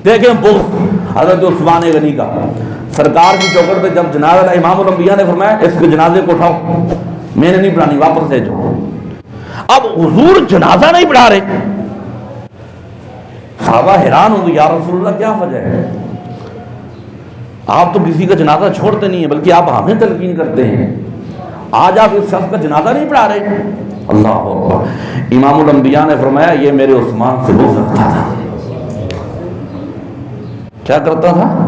دیکھیں بغض حضرت عثمان غنی کا سرکار کی چوکھٹ پہ جب جنازہ امام الانبیاء نے فرمایا اس کے جنازے کو اٹھاؤ، میں نے نہیں پڑھانی، واپس لے جاؤ۔ اب حضور جنازہ نہیں پڑھا رہے، صحابہ حیران ہو گئے، یا رسول اللہ کیا وجہ ہے؟ آپ تو کسی کا جنازہ چھوڑتے نہیں ہیں بلکہ آپ ہمیں تلقین کرتے ہیں، آج آپ اس شخص کا جنازہ نہیں پڑھا رہے۔ اللہ اکبر۔ امام الانبیاء نے فرمایا یہ میرے عثمان سے بغض رکھتا تھا۔ کیا کرتا تھا؟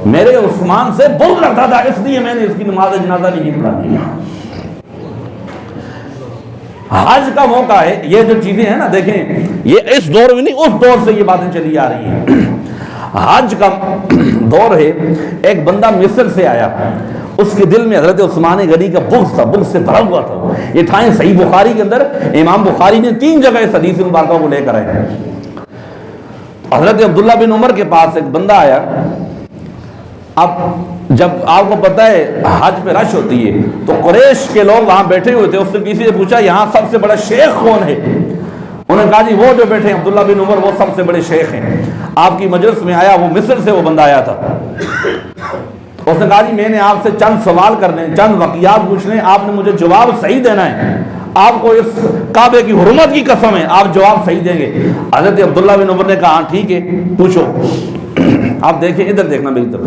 میرے عثمان سے بغض رکھتا تھا، اس لیے میں نے اس کی نماز جنازہ نہیں پڑھانی۔ حج کا موقع ہے، یہ جو چیزیں ہیں نا، دیکھیں یہ اس دور میں نہیں، اس دور سے یہ باتیں چلی آ رہی ہیں۔ حج کا دور ہے، ایک بندہ مصر سے آیا، اس کے دل میں حضرت عثمان غنی کا بغض تھا، بغض سے بھرا ہوا تھا۔ یہ ٹھائیں صحیح بخاری کے اندر امام بخاری نے 3 جگہ اس حدیث مبارکہ کو لے کر آئے ہیں۔ حضرت عبداللہ بن عمر کے پاس ایک بندہ آیا، اب جب آپ کو پتہ ہے حج پہ رش ہوتی ہے تو قریش کے لوگ وہاں بیٹھے ہوئے تھے، اس سے کسی سے پوچھا یہاں سب سے بڑا شیخ کون ہے؟ انہوں نے کہا جی وہ جو بیٹھے ہیں عبداللہ بن عمر، وہ سب سے بڑے شیخ ہیں۔ آپ کی مجلس میں آیا، وہ مصر سے وہ بندہ آیا تھا، اس نے کہا جی میں نے آپ سے چند سوال کرنے، چند واقعات پوچھنے، آپ نے مجھے جواب صحیح دینا ہے، آپ کو اس کعبے کی حرمت کی قسم ہے آپ جواب صحیح دیں گے۔ حضرت عبداللہ بن عمر نے کہا ہاں ٹھیک ہے پوچھو۔ آپ دیکھیں ادھر دیکھنا میری طرف،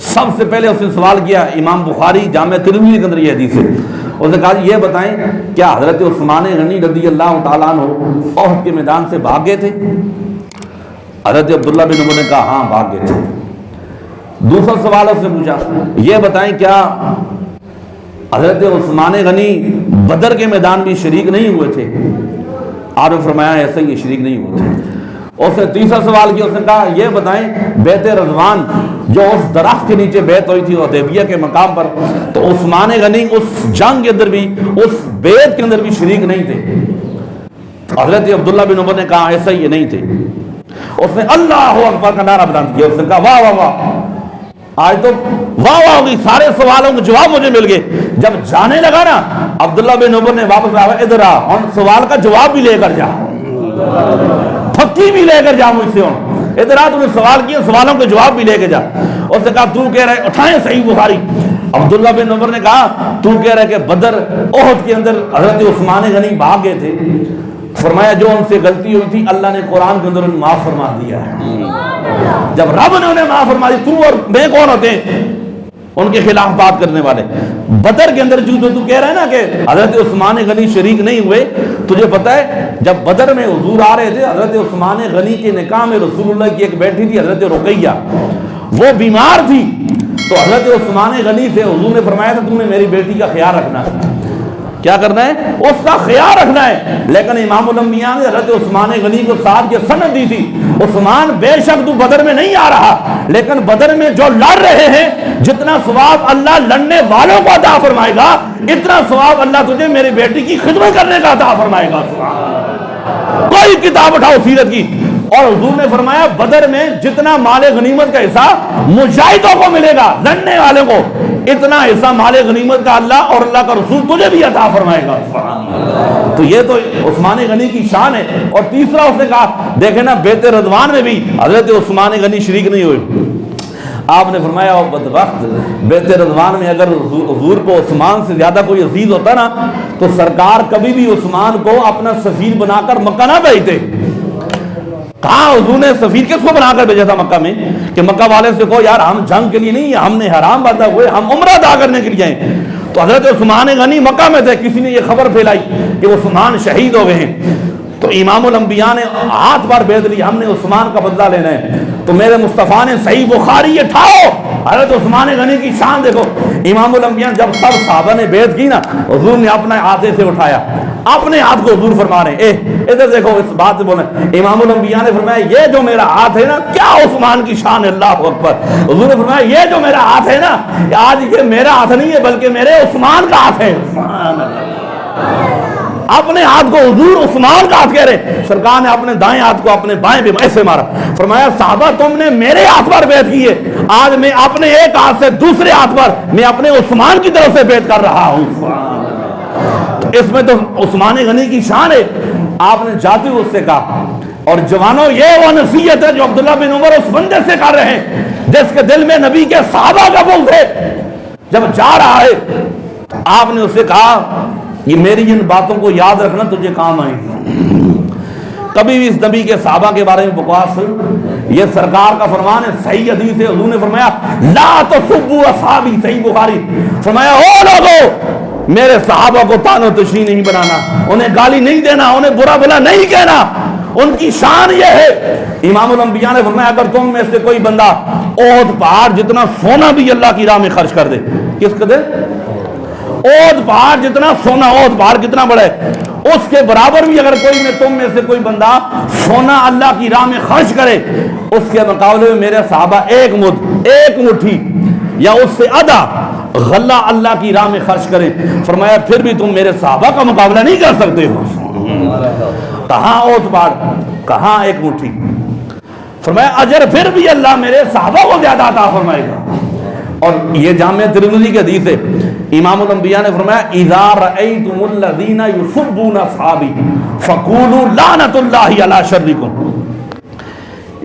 سب سے پہلے اس نے سوال کیا، امام بخاری جامع ترمذی کے اندر یہ حدیث ہے، اس نے کہا یہ بتائیں کیا حضرت عثمان غنی رضی اللہ تعالیٰ عنہ احد کے میدان سے بھاگ گئے تھے؟ حضرت عبداللہ بن عمر نے کہا ہاں بھاگ گئے تھے۔ دوسرا سوال اس نے پوچھا یہ بتائیں کیا حضرت عثمان غنی بدر کے میدان بھی شریک نہیں ہوئے تھے؟ آپ نے فرمایا ایسا ہی شریک نہیں ہوئے تھے۔ اس نے تیسرا سوال کیا، اس نے کہا یہ بتائیں بیعت رضوان جو اس درخت کے نیچے بیعت ہوئی تھی حدیبیہ کے مقام پر، تو عثمان غنی اس جنگ کے اندر بھی، اس بیعت کے اندر بھی شریک نہیں تھے؟ حضرت عبداللہ بن عمر نے کہا ایسا ہی نہیں تھے۔ اس نے اللہ اکبر کا نعرہ بلند کیا، اس نے کہا واہ واہ واہ، آج تو واہ واہ ہوگی، سارے سوالوں کے جواب مجھے مل گئے۔ جب جانے لگا نا عبداللہ بن عمر نے واپس آیا، ادھر آ اور سوال کا جواب بھی لے کر جا، پھکی بھی لے کر جا مجھ سے، ادھر آ تم نے سوال کیا، سوالوں کے جواب بھی لے کے جا۔ اس نے کہا تو کہہ رہے اٹھائیں صحیح بخاری۔ عبداللہ بن عمر نے کہا تو کہہ رہے کہ بدر احد کے اندر حضرت عثمان غنی بھاگ گئے تھے، فرمایا جو ان سے غلطی ہوئی تھی اللہ نے قرآن کے اندر انہیں معاف فرما دیا ہے۔ جب رب نے انہیں معاف فرما دیا، تو اور میں کون ہوتے ہیں ان کے خلاف بات کرنے والے؟ بدر کے اندر جو تو کہہ رہا ہے نا کہ حضرت عثمان غنی شریک نہیں ہوئے، تجھے پتہ ہے جب بدر میں حضور آ رہے تھے، حضرت عثمان غنی کے نکاح میں رسول اللہ کی ایک بیٹی تھی حضرت رقیہ، وہ بیمار تھی، تو حضرت عثمان غنی سے حضور نے فرمایا تھا تم نے میری بیٹی کا خیال رکھنا ہے۔ کیا کرنا ہے؟ اس کا خیال رکھنا ہے۔ لیکن امام الانبیاء نے حضرت عثمان غنی کو ساتھ یہ سند دی تھی، عثمان بے شک تو بدر میں نہیں آ رہا، لیکن بدر میں جو لڑ رہے ہیں جتنا ثواب اللہ لڑنے والوں کو عطا فرمائے گا، اتنا ثواب اللہ تجھے میری بیٹی کی خدمت کرنے کا عطا فرمائے گا۔ کوئی کتاب اٹھاؤ سیرت کی، اور حضور نے فرمایا بدر میں جتنا مال غنیمت کا حصہ مجاہدوں کو ملے گا، لڑنے والوں کو، اتنا حصہ مال غنیمت کا اللہ اور اللہ کا رسول تجھے بھی عطا فرمائے گا۔ تو یہ تو عثمان غنی کی شان ہے۔ اور تیسرا اس نے کہا دیکھیں نا بیعت رضوان میں بھی حضرت عثمان غنی شریک نہیں ہوئے۔ آپ نے فرمایا بدبخت، بیعت رضوان میں اگر حضور کو عثمان سے زیادہ کوئی عزیز ہوتا نا تو سرکار کبھی بھی عثمان کو اپنا سفیر بنا کر مکہ نہ بھیجتے۔ کہاں حضور نے سفیر کس کو بنا کر بھیجا تھا مکہ میں کہ مکہ والے سے کہو یار ہم جنگ کے لیے نہیں، ہم نے حرام بندہ ہوئے، ہم عمرہ ادا کرنے کے لیے آئے۔ تو حضرت عثمان غنی مکہ میں تھے، کسی نے یہ خبر پھیلائی کہ عثمان شہید ہو گئے ہیں، تو امام الانبیاء نے ہاتھ بار بیعت لی، ہم نے عثمان کا بدلہ لینا ہے۔ تو میرے مصطفیٰ نے صحیح بخاری یہ اٹھاؤ، حضرت عثمان غنی کی شان دیکھو۔ امام الانبیاء جب سب صحابہ نے بیعت کی نا، حضور نے اپنے ہاتھے سے اٹھایا، اپنے ہاتھ کو حضور فرما رہے ہیں ادھر دیکھو، اس بات سے بولیں۔ امام الانبیاء نے فرمایا یہ جو میرا ہاتھ ہے نا، کیا عثمان کی شان ہے، اللہ اکبر۔ حضور نے فرمایا یہ جو میرا ہاتھ ہے نا، آج یہ میرا ہاتھ نہیں ہے بلکہ میرے عثمان کا ہاتھ ہے۔ سبحان اللہ، اپنے ہاتھ کو حضور عثمان کا ہاتھ کہہ رہے، سرکار نے اپنے دائیں ہاتھ کو اپنے بائیں پہ ایسے مارا، فرمایا صحابہ تم نے میرے ہاتھ پر بیعت کی ہے، آج میں اپنے ایک ہاتھ سے دوسرے ہاتھ پر میں اپنے عثمان کی طرف سے بیعت کر رہا ہوں۔ اس میں تو عثمان غنی کی شان ہے۔ آپ نے جاتے ہوئے اس سے کہا اور جوانوں یہ وہ نصیحت ہے جو عبداللہ بن عمر اس بندے سے کر رہے ہیں جس کے دل میں نبی کے صحابہ کا بغض ہے. جب جا رہا ہے آپ نے اسے کہا یہ میری ان باتوں کو یاد رکھنا تجھے کام آئیں گی. کبھی بھی اس نبی کے صحابہ کے بارے میں بکواس، یہ سرکار کا فرمان ہے. صحیح حدیث ہے، حضور نے فرمایا لا تسبوا اصحابی، صحیح بخاری، فرمایا او لوگو میرے صحابہ کو تان و تشنیع نہیں بنانا، انہیں گالی نہیں دینا، انہیں برا بھلا نہیں کہنا، ان کی شان یہ ہے. امام الانبیاء نے فرمایا اگر تم میں سے کوئی بندہ احد پہاڑ جتنا سونا بھی اللہ کی راہ میں خرچ کر دے، کس کو دے؟ احد پہاڑ جتنا سونا، احد پہاڑ کتنا بڑا ہے، اس کے برابر بھی اگر کوئی میں تم میں سے کوئی بندہ سونا اللہ کی راہ میں خرچ کرے، اس کے مقابلے میں میرے صحابہ ایک مد، ایک مٹھی یا اس سے آدھا غلہ اللہ کی راہ میں خرچ کریں، فرمایا پھر بھی تم میرے صحابہ کا مقابلہ نہیں کر سکتے ہو. کہاں احد پہاڑ، کہاں ایک مٹھی. فرمایا اجر پھر بھی اللہ میرے صحابہ کو زیادہ عطا فرمائے گا. اور یہ جامع ترمذی کی حدیث ہے، امام الانبیاء نے فرمایا اذا رأیتم الذین یسبون اصحابی فقولوا لعنۃ اللہ علی شرکم.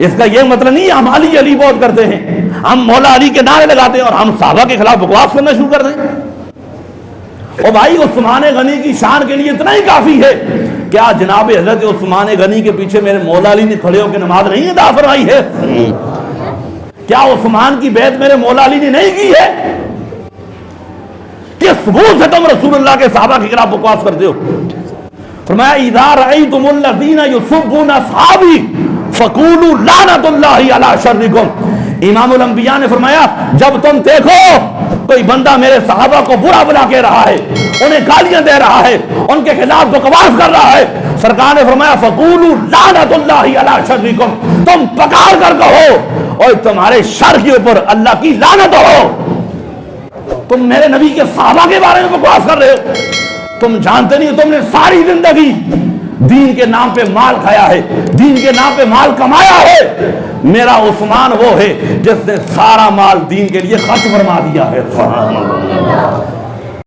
اس کا یہ مطلب نہیں ہم علی بہت کرتے ہیں، ہم مولا علی کے نعرے لگاتے ہیں اور ہم صحابہ کے خلاف بکواس کرنا شروع کر دیں. اور بھائی عثمان غنی کی شان کے لیے اتنا ہی کافی ہے. کیا جناب حضرت عثمان غنی کے پیچھے میرے مولا علی نے کھڑے ہو کے نماز نہیں ادا فرمائی ہے؟ کیا عثمان کی بیعت میرے مولا علی نے نہیں کی ہے؟ کس ثبوت سے تم رسول اللہ کے صحابہ کے خلاف بکواس کرتے ہو؟ فرمایا اذا رأیتم الذین یسبون اصحابی فقولوا لعنۃ اللہ علی شرکم. امام الانبیاء نے فرمایا جب تم دیکھو کوئی بندہ میرے صحابہ کو برا بلا کہہ رہا ہے، انہیں گالیاں دے رہا ہے، ان کے خلاف بکواس کر رہا ہے، سرکار نے فرمایا فقولوا لعنۃ اللہ علی شرکم، تم پکار کر کہو اور تمہارے شر کے اوپر اللہ کی لعنت ہو. تم میرے نبی کے صحابہ کے بارے میں بکواس کر رہے ہو. تم جانتے نہیں، تم نے ساری زندگی دین کے نام پہ مال کھایا ہے، دین کے نام پہ مال کمایا ہے. میرا عثمان وہ ہے جس نے سارا مال دین کے لیے خرچ فرما دیا ہے.